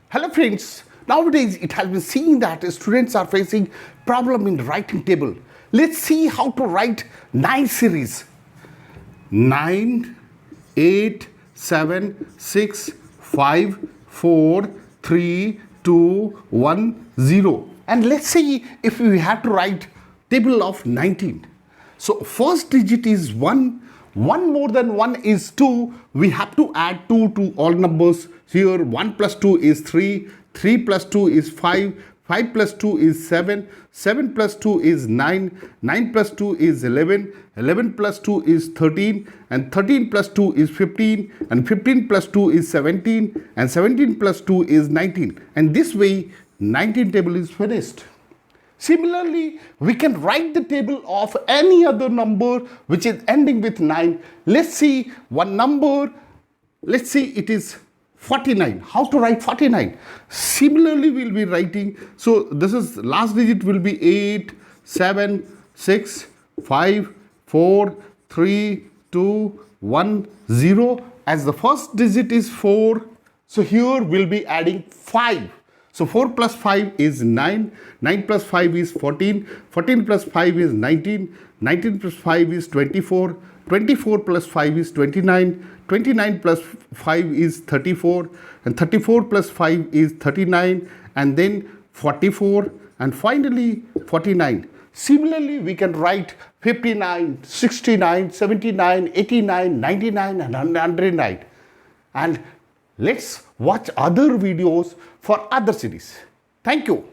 Hello friends, nowadays it has been seen that students are facing problem in writing table. Let's see how to write 9 series. 9, 8, 7, 6, 5, 4, 3, 2, 1, 0. And let's see if we have to write table of 19. So first digit is 1. 1 more than 1 is 2. We have to add 2 to all numbers. Here 1 plus 2 is 3. 3 plus 2 is 5. 5 plus 2 is 7. 7 plus 2 is 9. 9 plus 2 is 11. 11 plus 2 is 13. And 13 plus 2 is 15. And 15 plus 2 is 17. And 17 plus 2 is 19. And this way 19 table is finished. Similarly, we can write the table of any other number which is ending with 9. Let's see one number. Let's see it is 49. How to write 49? Similarly, we'll be writing. So this is last digit will be 8, 7, 6, 5, 4, 3, 2, 1, 0. As the first digit is 4. So here we'll be adding 5. So 4 plus 5 is 9, 9 plus 5 is 14, 14 plus 5 is 19, 19 plus 5 is 24, 24 plus 5 is 29, 29 plus 5 is 34, and 34 plus 5 is 39, and then 44, and finally 49. Similarly, we can write 59, 69, 79, 89, 99, and 109. And let's watch other videos for other series. Thank you.